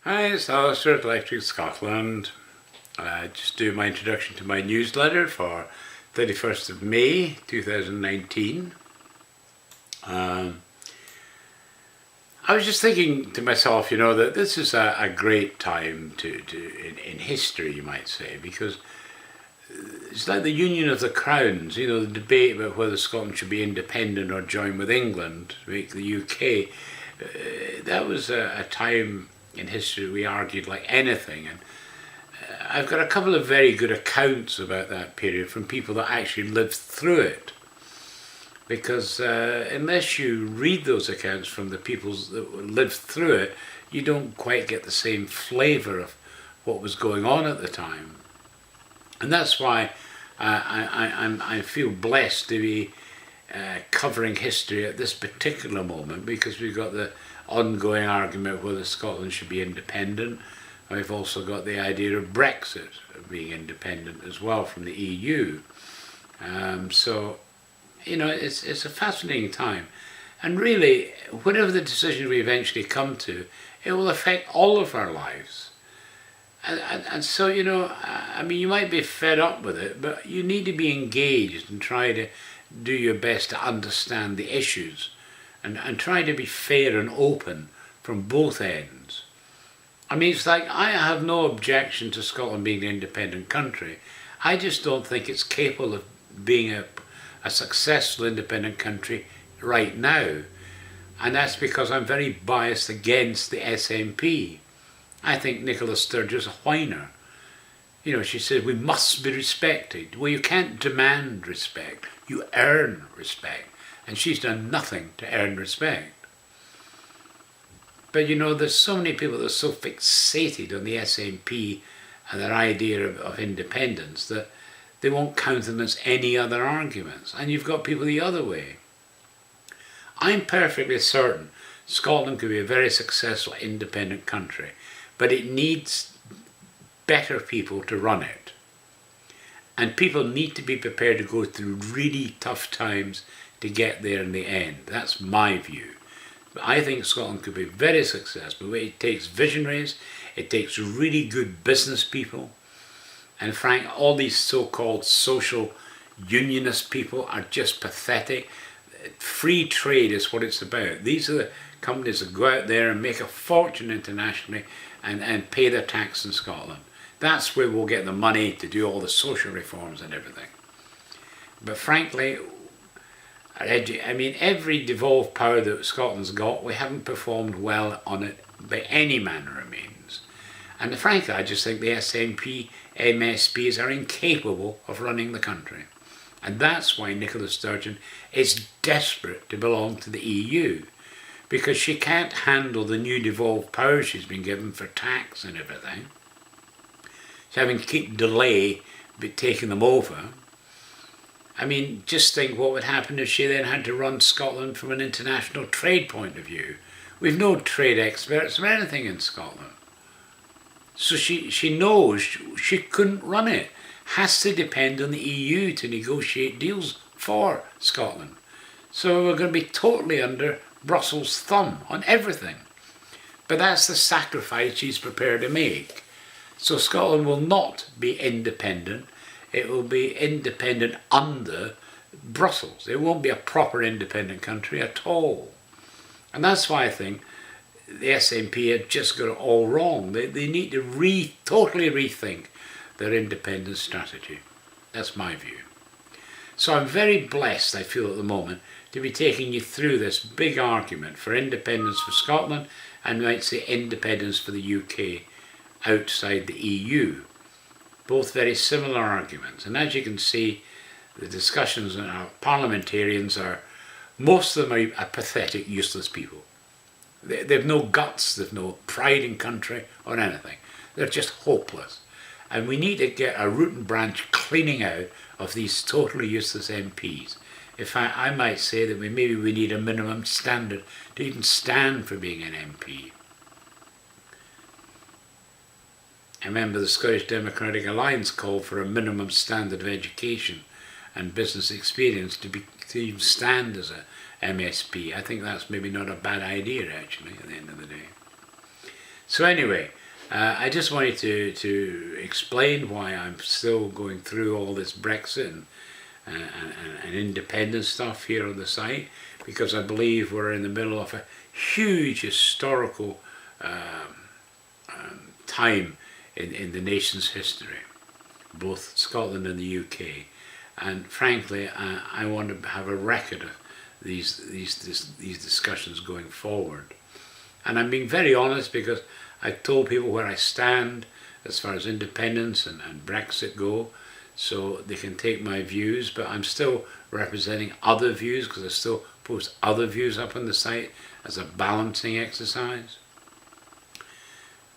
Hi, it's Alistair at Electric Scotland. Just do my introduction to my newsletter for 31st of May 2019. I was just thinking to myself, that this is a great time in history, you might say, because it's like the union of the crowns, the debate about whether Scotland should be independent or join with England, make the UK. That was a time in history we argued like anything, and I've got a couple of very good accounts about that period from people that actually lived through it, because unless you read those accounts from the people that lived through it, you don't quite get the same flavour of what was going on at the time. And that's why I feel blessed to be covering history at this particular moment, because we've got the ongoing argument whether Scotland should be independent. We've also got the idea of Brexit being independent as well from the EU. So, it's a fascinating time. And really, whatever the decision we eventually come to, it will affect all of our lives. And so, you might be fed up with it, but you need to be engaged and try to do your best to understand the issues and try to be fair and open from both ends. It's like, I have no objection to Scotland being an independent country. I just don't think it's capable of being a successful independent country right now. And that's because I'm very biased against the SNP. I think Nicola Sturgeon's a whiner. She said we must be respected. Well, you can't demand respect. You earn respect. And she's done nothing to earn respect. But there's so many people that are so fixated on the SNP and their idea of independence that they won't countenance any other arguments. And you've got people the other way. I'm perfectly certain Scotland could be a very successful independent country, but it needs better people to run it. And people need to be prepared to go through really tough times to get there in the end. That's my view. But I think Scotland could be very successful. It takes visionaries, it takes really good business people, and Frank, all these so-called social unionist people are just pathetic. Free trade is what it's about. These are the companies that go out there and make a fortune internationally and pay their tax in Scotland. That's where we'll get the money to do all the social reforms and everything. But frankly, every devolved power that Scotland's got, we haven't performed well on it by any manner of means. And frankly, I just think the SNP, MSPs are incapable of running the country. And that's why Nicola Sturgeon is desperate to belong to the EU, because she can't handle the new devolved powers she's been given for tax and everything. She's having to keep delay taking them over. Just think what would happen if she then had to run Scotland from an international trade point of view. We've no trade experts or anything in Scotland. So she knows she couldn't run it. Has to depend on the EU to negotiate deals for Scotland. So we're going to be totally under Brussels' thumb on everything. But that's the sacrifice she's prepared to make. So Scotland will not be independent. It will be independent under Brussels. It won't be a proper independent country at all. And that's why I think the SNP have just got it all wrong. They need to totally rethink their independence strategy. That's my view. So I'm very blessed, I feel at the moment, to be taking you through this big argument for independence for Scotland and might say independence for the UK outside the EU. Both very similar arguments. And as you can see, the discussions in our parliamentarians most of them are pathetic, useless people. They've no guts, they've no pride in country or anything. They're just hopeless. And we need to get a root and branch cleaning out of these totally useless MPs. In fact, I might say that we need a minimum standard to even stand for being an MP. I remember the Scottish Democratic Alliance called for a minimum standard of education and business experience to even stand as a MSP. I think that's maybe not a bad idea, actually, at the end of the day. So anyway, I just wanted to explain why I'm still going through all this Brexit and independence stuff here on the site, because I believe we're in the middle of a huge historical time in the nation's history, both Scotland and the UK. And frankly, I want to have a record of these discussions going forward. And I'm being very honest, because I told people where I stand as far as independence and Brexit go, so they can take my views, but I'm still representing other views, because I still post other views up on the site as a balancing exercise.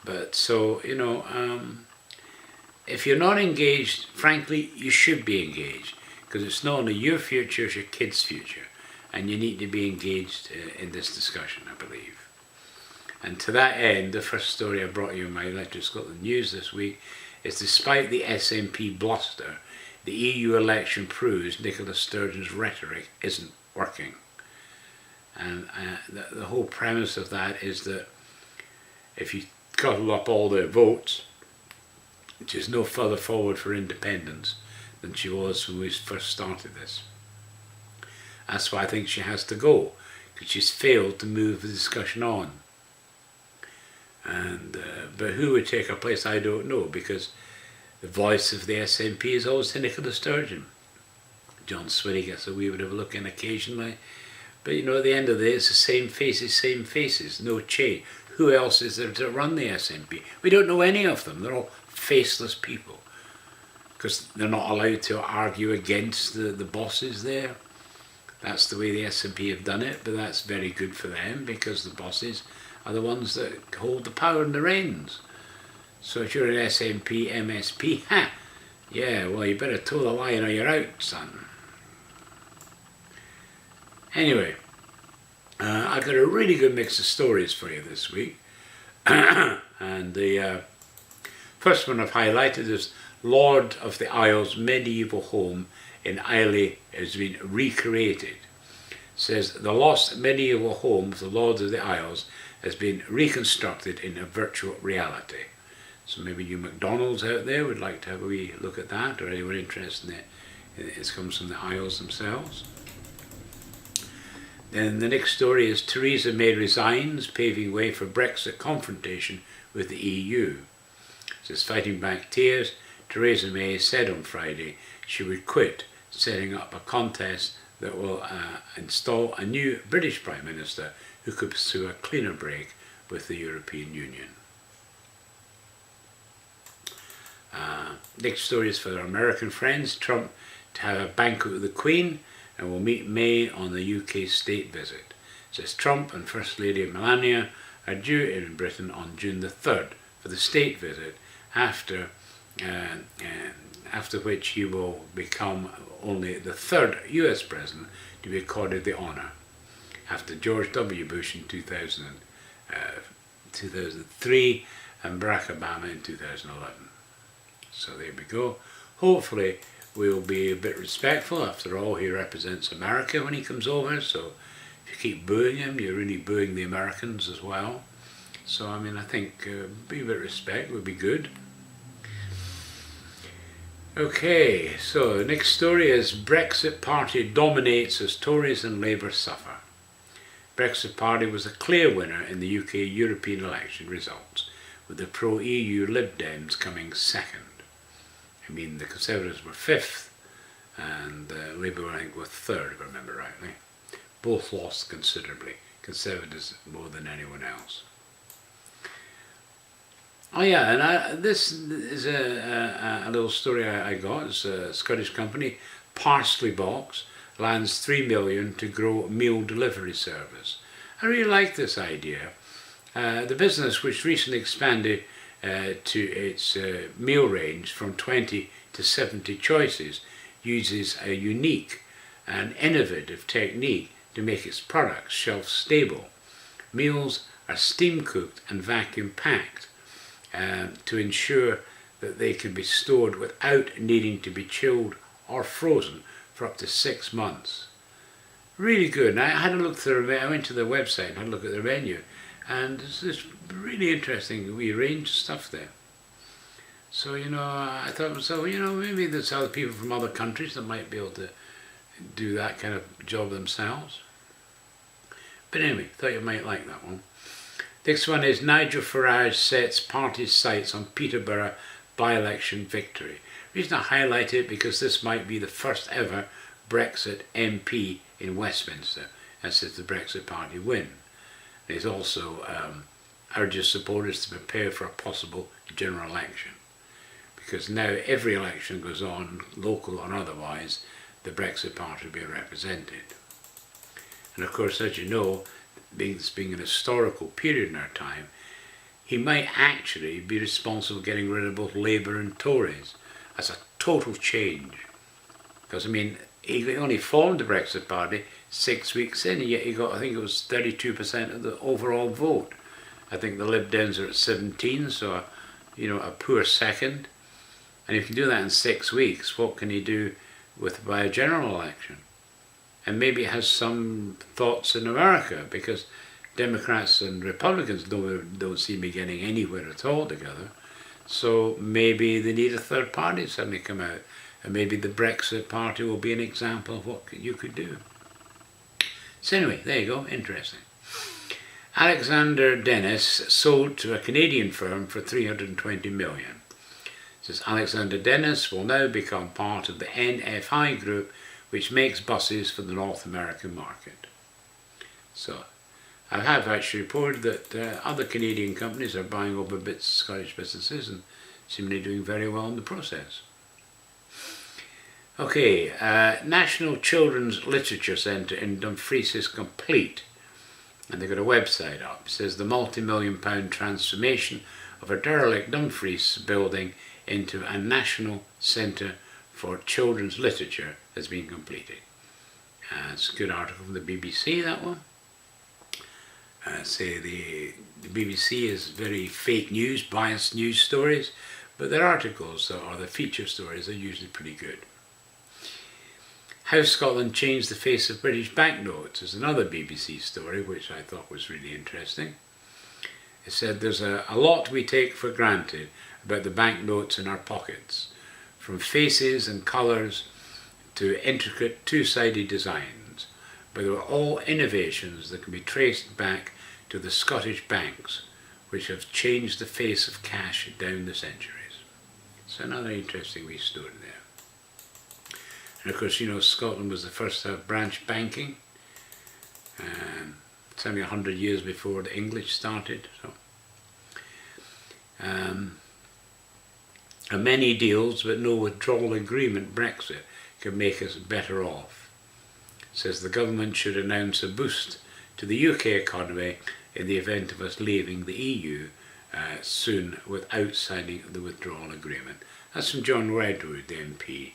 But so, if you're not engaged, frankly, you should be engaged, because it's not only your future, it's your kids' future, and you need to be engaged in this discussion, I believe. And to that end, the first story I brought you in my Electric Scotland News this week is, despite the SNP bluster, the EU election proves Nicola Sturgeon's rhetoric isn't working. And the whole premise of that is that if you cuddle up all their votes, she's no further forward for independence than she was when we first started this. That's why I think she has to go, because she's failed to move the discussion on. And but who would take her place, I don't know, because the voice of the SNP is always Nicola Sturgeon. John Swinney gets a wee bit of a look in occasionally, but at the end of the day, it's the same faces, no change. Who else is there to run the SNP? We don't know any of them. They're all faceless people, because they're not allowed to argue against the bosses there. That's the way the SNP have done it, but that's very good for them, because the bosses are the ones that hold the power and the reins. So if you're an SNP, MSP, well, you better toe the line or you're out, son. Anyway, I've got a really good mix of stories for you this week. And the first one I've highlighted is Lord of the Isles medieval home in Islay has been recreated. It says the lost medieval home of the Lord of the Isles has been reconstructed in a virtual reality. So maybe you McDonald's out there would like to have a wee look at that, or anyone interested in it. It comes from the Isles themselves. Then the next story is Theresa May resigns, paving way for Brexit confrontation with the EU. It says, fighting back tears, Theresa May said on Friday she would quit, setting up a contest that will install a new British Prime Minister who could pursue a cleaner break with the European Union. Next story is for our American friends. Trump to have a banquet with the Queen and will meet May on the UK state visit. It says Trump and First Lady Melania are due in Britain on June the 3rd for the state visit, after which he will become only the third US president to be accorded the honour, after George W. Bush in 2003 and Barack Obama in 2011. So there we go. Hopefully we'll be a bit respectful. After all, he represents America when he comes over, so if you keep booing him, you're really booing the Americans as well. So I think be a bit of respect would be good. Okay, so the next story is Brexit Party dominates as Tories and Labour suffer. Brexit Party was a clear winner in the UK European election results, with the pro-EU Lib Dems coming second. The Conservatives were fifth, and Labour, I think, were third, if I remember rightly. Both lost considerably. Conservatives more than anyone else. Oh yeah, and this is a little story I got. It's a Scottish company, Parsley Box, lands $3 million to grow meal delivery service. I really like this idea. The business, which recently expanded to its meal range from 20 to 70 choices, uses a unique and innovative technique to make its products shelf stable. Meals are steam cooked and vacuum packed to ensure that they can be stored without needing to be chilled or frozen for up to 6 months. Really good. And I had a look through. I went to their website and had a look at their menu, And there's this really interesting wee range of stuff there. So, I thought to myself, maybe there's other people from other countries that might be able to do that kind of job themselves. But anyway, thought you might like that one. Next one is Nigel Farage sets party's sights on Peterborough by-election victory. The reason I highlight it because this might be the first ever Brexit MP in Westminster, as if the Brexit Party win. He's also urges supporters to prepare for a possible general election, because now every election goes on, local or otherwise, the Brexit Party will be represented. And of course, as you know, this being an historical period in our time, he might actually be responsible for getting rid of both Labour and Tories. That's a total change. Because, he only formed the Brexit Party 6 weeks in, and yet he got, I think it was 32% of the overall vote. I think the Lib Dems are at 17, so, a poor second. And if you do that in 6 weeks, what can he do by a general election? And maybe it has some thoughts in America, because Democrats and Republicans don't seem to be getting anywhere at all together. So maybe they need a third party to suddenly come out. And maybe the Brexit Party will be an example of what you could do. So anyway, there you go, interesting. Alexander Dennis sold to a Canadian firm for $320 million. It says Alexander Dennis will now become part of the NFI group, which makes buses for the North American market. So, I have actually reported that other Canadian companies are buying over bits of Scottish businesses and seemingly doing very well in the process. Okay, National Children's Literature Centre in Dumfries is complete, and they've got a website up. It says the multi-million-pound transformation of a derelict Dumfries building into a national centre for children's literature has been completed. It's a good article from the BBC, that one. Say the BBC is very fake news, biased news stories, but their articles or the feature stories are usually pretty good. How Scotland changed the face of British banknotes is another BBC story which I thought was really interesting. It said there's a lot we take for granted about the banknotes in our pockets, from faces and colours to intricate two-sided designs, but they were all innovations that can be traced back to the Scottish banks, which have changed the face of cash down the centuries. So another interesting wee story there. And of course, Scotland was the first to have branch banking. It's only 100 years before the English started. So, many deals, but no withdrawal agreement, Brexit, could make us better off. It says the government should announce a boost to the UK economy in the event of us leaving the EU soon without signing the withdrawal agreement. That's from John Redwood, the MP.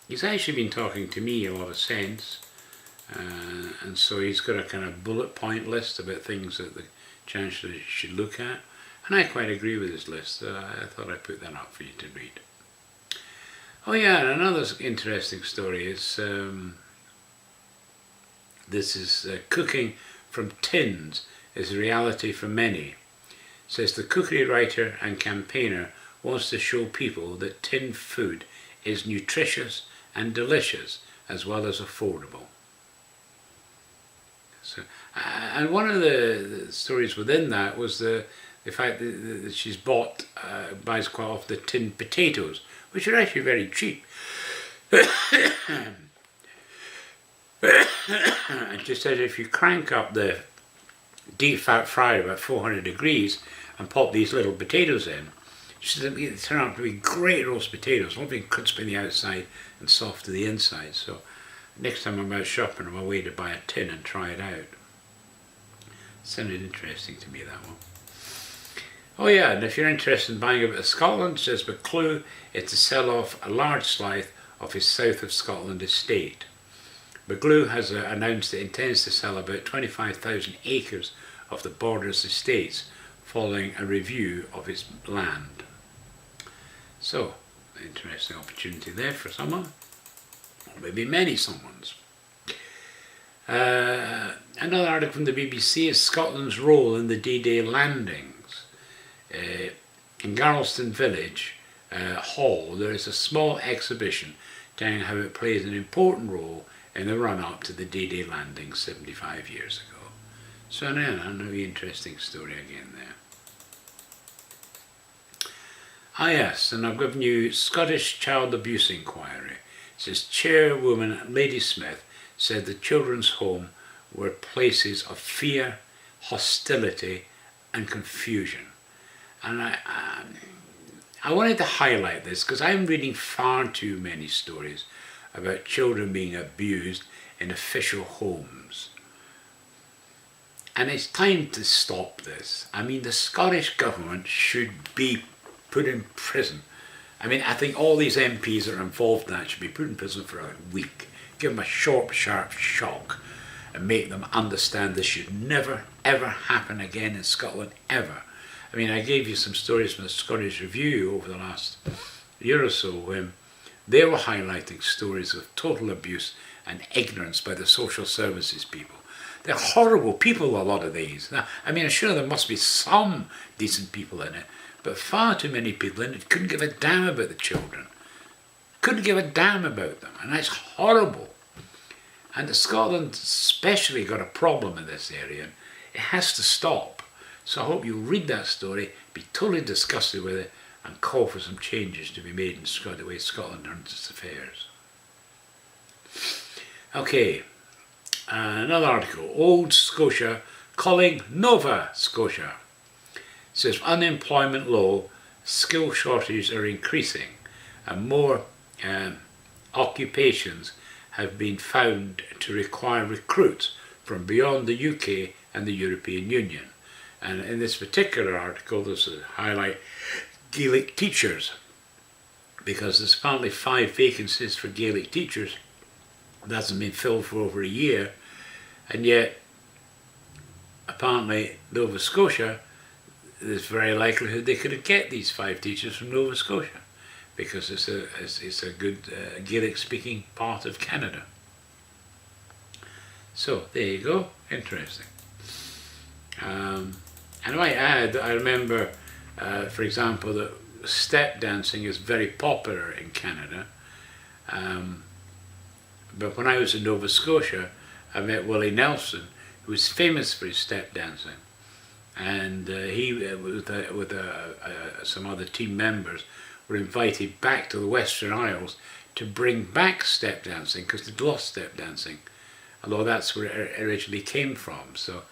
He's actually been talking to me a lot of sense, and so he's got a kind of bullet point list about things that the Chancellor should look at, and I quite agree with his list. I thought I'd put that up for you to read. Oh yeah, and another interesting story is this is cooking from tins is a reality for many. It says the cookery writer and campaigner wants to show people that tin food is nutritious and delicious as well as affordable. So, and one of the stories within that was the fact that she's buys quite often the tinned potatoes, which are actually very cheap. And she said if you crank up the deep fat fryer about 400 degrees and pop these little potatoes in, she said they turn out to be great roast potatoes, all being crisp on the outside and soft to the inside. So next time I'm out shopping, I'm away to buy a tin and try it out. Sounded interesting to me, that one. Oh yeah, and if you're interested in buying a bit of Scotland, it says Buccleuch is to sell off a large slice of his south of Scotland estate. Buccleuch has announced it intends to sell about 25,000 acres of the Borders estates following a review of its land. So, interesting opportunity there for someone, or maybe many someones. Another article from the BBC is Scotland's role in the D-Day landings. In Garlston Village Hall, there is a small exhibition telling how it plays an important role in the run-up to the D-Day landing 75 years ago. So another interesting story again there. Yes, and I've given you Scottish Child Abuse Inquiry. It says Chairwoman Lady Smith said the children's home were places of fear, hostility and confusion. And I wanted to highlight this because I'm reading far too many stories about children being abused in official homes. And it's time to stop this. I mean, the Scottish government should be put in prison. I mean, I think all these MPs that are involved in that should be put in prison for a week. Give them a sharp shock and make them understand this should never, ever happen again in Scotland, ever. I mean, I gave you some stories from the Scottish Review over the last year or so when they were highlighting stories of total abuse and ignorance by the social services people. They're horrible people, a lot of these. Now, I mean, I'm sure there must be some decent people in it, but far too many people in it couldn't give a damn about the children. Couldn't give a damn about them, and that's horrible. And Scotland especially got a problem in this area. It has to stop. So I hope you read that story, be totally disgusted with it, and call for some changes to be made in the way Scotland runs its affairs. Okay, another article. Old Scotia calling Nova Scotia. It says unemployment low, skill shortages are increasing, and more occupations have been found to require recruits from beyond the UK and the European Union. And in this particular article, there's a highlight Gaelic teachers, because there's apparently 5 vacancies for Gaelic teachers that hasn't been filled for over a year, and yet apparently Nova Scotia, there's very likelihood they could get these 5 teachers from Nova Scotia, because it's a good Gaelic speaking part of Canada. So there you go, interesting. And I might add that I remember, for example, that step dancing is very popular in Canada. But when I was in Nova Scotia, I met Willie Nelson, who was famous for his step dancing. And he, with some other team members, were invited back to the Western Isles to bring back step dancing, because they'd lost step dancing, although that's where it originally came from. So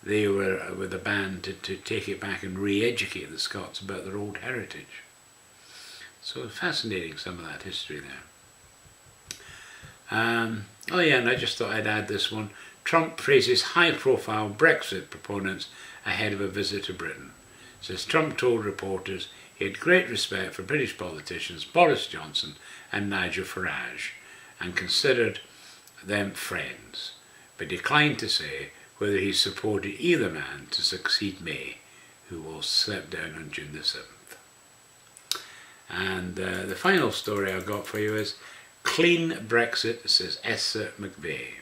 they were with a band to take it back and re-educate the Scots about their old heritage. So fascinating, some of that history there. Oh yeah, and I just thought I'd add this one. Trump praises high-profile Brexit proponents ahead of a visit to Britain. It says Trump told reporters he had great respect for British politicians Boris Johnson and Nigel Farage and considered them friends, but declined to say whether he supported either man to succeed May, who will step down on June the 7th. And the final story I've got for you is Clean Brexit, says Esther McVeigh.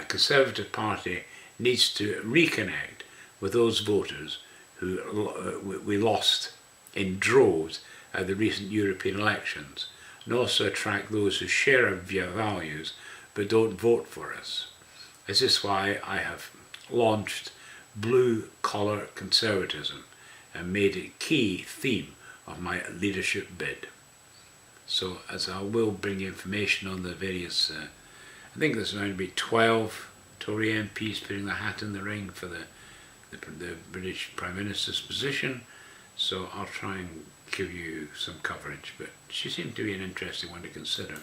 Conservative Party needs to reconnect with those voters who we lost in droves at the recent European elections, and also attract those who share our values but don't vote for us. This is why I have launched Blue Collar Conservatism and made it a key theme of my leadership bid. So, as I will bring you information on the various, I think there's going to be 12 Tory MPs putting their hat in the ring for the British Prime Minister's position, so I'll try and give you some coverage, but she seemed to be an interesting one to consider.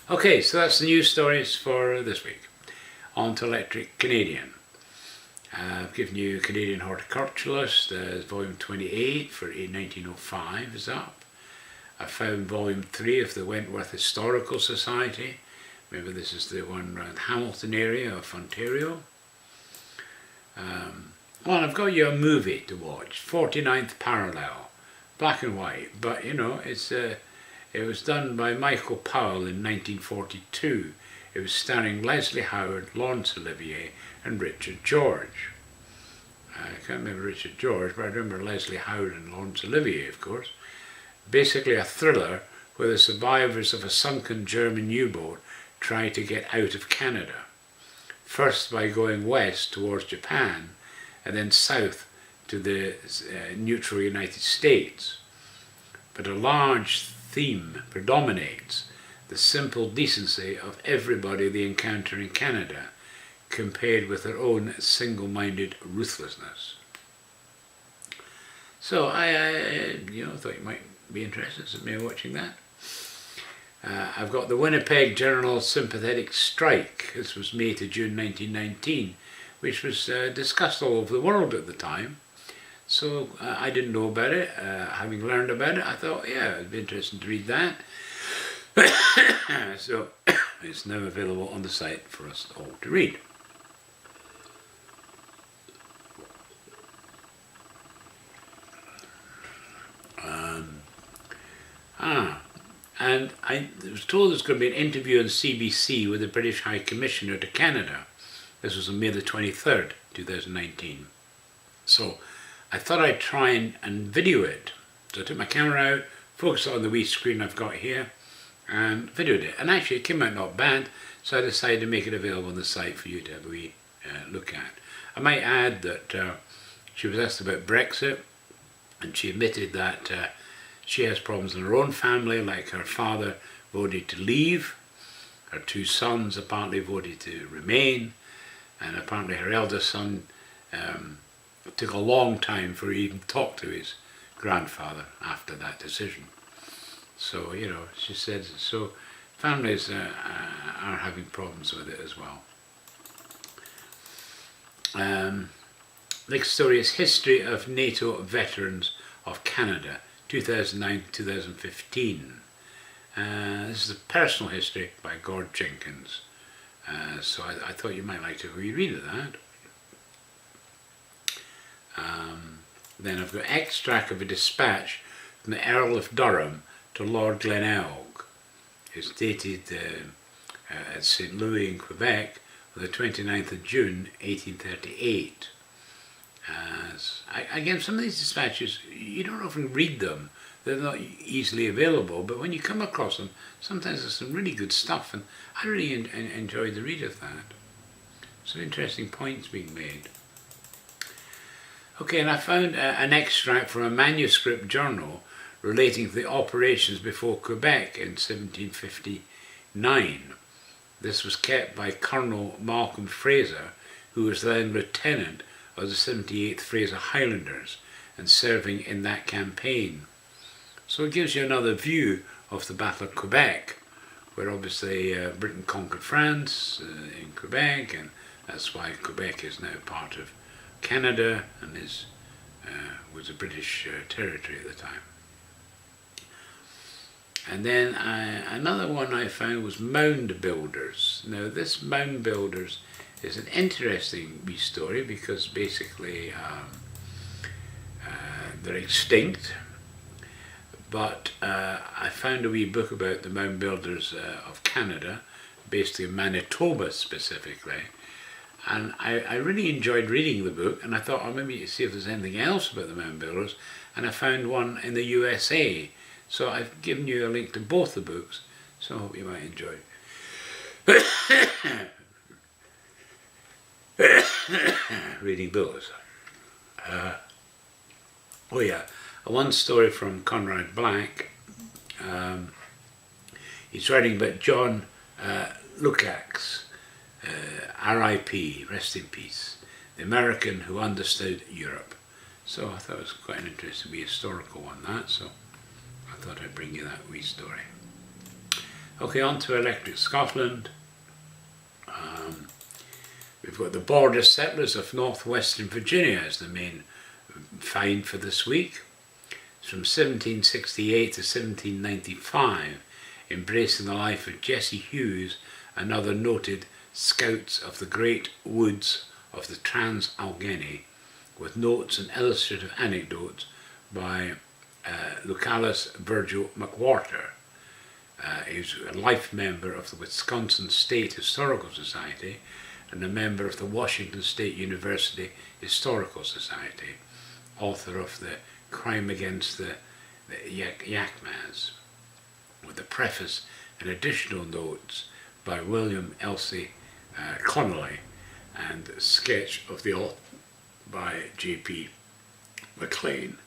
Okay, so that's the news stories for this week. On to Electric Canadian. I've given you Canadian Horticulturalist, volume 28 for 1905 is up. I found volume 3 of the Wentworth Historical Society. Maybe this is the one around Hamilton area of Ontario. Well, I've got you a movie to watch, 49th Parallel, black and white, but you know, it was done by Michael Powell in 1942 It was starring Leslie Howard, Laurence Olivier and Richard George. I can't remember Richard George, but I remember Leslie Howard and Laurence Olivier, of course. Basically a thriller where the survivors of a sunken German U-boat try to get out of Canada, first by going west towards Japan and then south to the neutral United States. But a large theme predominates: the simple decency of everybody they encounter in Canada, compared with their own single-minded ruthlessness. So I thought you might be interested in me watching that. I've got the Winnipeg General Sympathetic Strike. This was May to June 1919, which was discussed all over the world at the time. So I didn't know about it. Having learned about it, I thought, yeah, it'd be interesting to read that. So it's now available on the site for us all to read. And I was told there's going to be an interview on CBC with the British High Commissioner to Canada. This was on May the 23rd, 2019. So I thought I'd try and video it. So I took my camera out, focused on the wee screen I've got here, and videoed it. And actually it came out not bad, so I decided to make it available on the site for you to have a wee look at. I might add that she was asked about Brexit, and she admitted that she has problems in her own family, like her father voted to leave, her two sons apparently voted to remain, and apparently her eldest son took a long time for he even talk to his grandfather after that decision. So, she said, so families are having problems with it as well. Next story is History of NATO Veterans of Canada, 2009-2015. This is a personal history by Gord Jenkins. So I thought you might like to read that. Then I've got extract of a dispatch from the Earl of Durham to Lord Glenelg. It's dated at St. Louis in Quebec on the 29th of June 1838. Again, some of these dispatches, you don't often read them. They're not easily available, but when you come across them, sometimes there's some really good stuff, and I really enjoyed the read of that. Some interesting points being made. Okay, and I found an extract from a manuscript journal relating to the operations before Quebec in 1759. This was kept by Colonel Malcolm Fraser, who was then lieutenant of the 78th Fraser Highlanders and serving in that campaign. So it gives you another view of the Battle of Quebec, where obviously Britain conquered France in Quebec, and that's why Quebec is now part of Canada and was a British territory at the time. And then another one I found was Mound Builders. Now this Mound Builders is an interesting wee story because basically they're extinct, but I found a wee book about the Mound Builders of Canada, based in Manitoba specifically, and I really enjoyed reading the book, and I thought, oh, maybe see if there's anything else about the Mound Builders, and I found one in the USA. So I've given you a link to both the books, so I hope you might enjoy. Reading books. One story from Conrad Black. He's writing about John Lukács, R.I.P., rest in peace, the American who understood Europe. So I thought it was quite an interesting historical one, that, so I thought I'd bring you that wee story. Okay, on to Electric Scotland. We've got the Border Settlers of Northwestern Virginia as the main find for this week. It's from 1768 to 1795, embracing the life of Jesse Hughes and other noted scouts of the great woods of the Trans-Allegheny, with notes and illustrative anecdotes by Lucalis Virgil McWhorter. He's a life member of the Wisconsin State Historical Society and a member of the Washington State University Historical Society, author of The Crime Against the Yakmas, with a preface and additional notes by William Elsie Connolly, and a sketch of the author by J.P. McLean,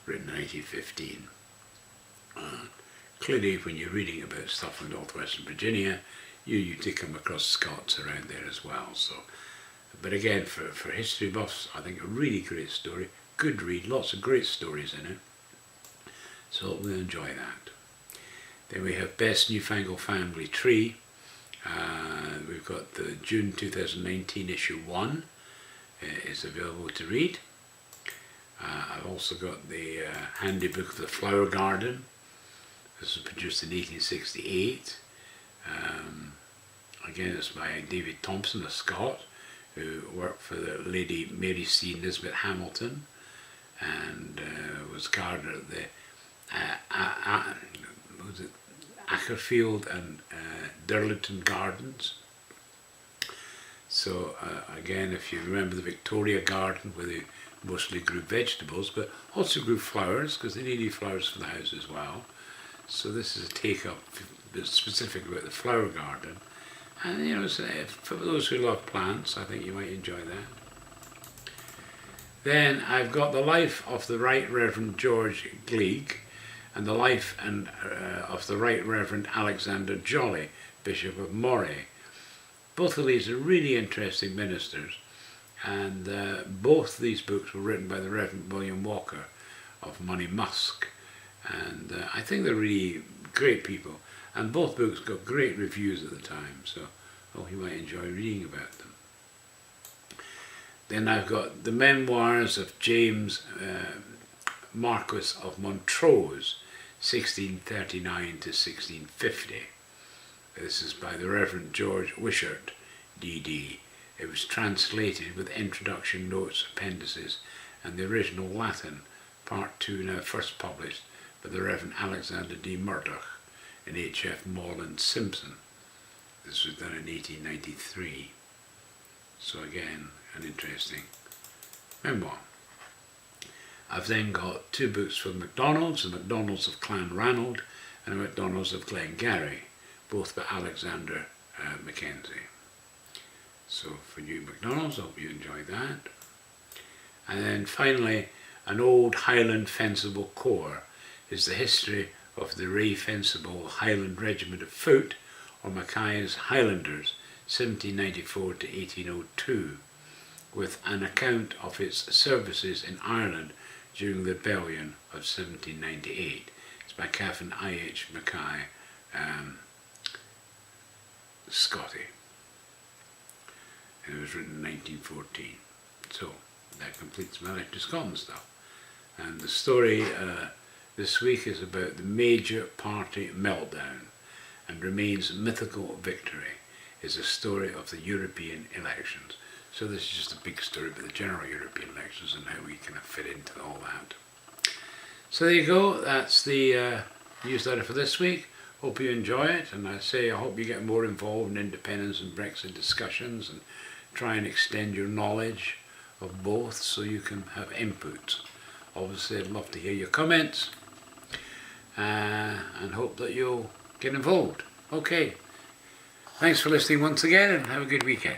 written in 1915. Clearly, when you're reading about stuff in northwestern Virginia, you do come across Scots around there as well. So, but again, for history buffs, I think a really great story, good read, lots of great stories in it. So we'll enjoy that. Then we have Best Newfangled Family Tree. We've got the June 2019 issue 1 is available to read. I've also got the Handy Book of the Flower Garden. This was produced in 1868. Again, it's by David Thompson, a Scot, who worked for the Lady Mary C. Nisbet Hamilton, and was gardener at the Ackerfield and Durlington Gardens. So again, if you remember the Victoria Garden, where they mostly grew vegetables, but also grew flowers, because they needed flowers for the house as well. So this is a take-up specific about the flower garden. And you know, so for those who love plants, I think you might enjoy that. Then I've got the life of the Right Reverend George Gleig, and the life of the Right Reverend Alexander Jolly, Bishop of Moray. Both of these are really interesting ministers, and both these books were written by the Reverend William Walker of Monymusk, and I think they're really great people, and both books got great reviews at the time, so you might enjoy reading about them. Then I've got the memoirs of James Marquis of Montrose, 1639 to 1650. This is by the Reverend George Wishart, D.D. It was translated with introduction, notes, appendices, and the original Latin, Part 2, now first published by the Reverend Alexander D. Murdoch and H.F. Moreland Simpson. This was done in 1893. So again, an interesting memoir. I've then got two books from MacDonald's, the MacDonald's of Clanranald and the MacDonald's of Glengarry, both by Alexander Mackenzie. So for you MacDonald's, I hope you enjoy that. And then finally, An Old Highland Fencible Corps is the history of the Ray Fencible Highland Regiment of Foot, or Mackay's Highlanders, 1794 to 1802, with an account of its services in Ireland during the Rebellion of 1798. It's by Captain I.H. Mackay, Scotty, and it was written in 1914. So that completes my Lecture Scotland stuff. And the story this week is about the major party meltdown and Remain's mythical victory is a story of the European elections. So this is just a big story about the general European elections and how we kind of fit into all that. So there you go, that's the newsletter for this week. Hope you enjoy it, and I hope you get more involved in independence and Brexit discussions and try and extend your knowledge of both so you can have input. Obviously I'd love to hear your comments and hope that you'll get involved. Okay, thanks for listening once again and have a good weekend.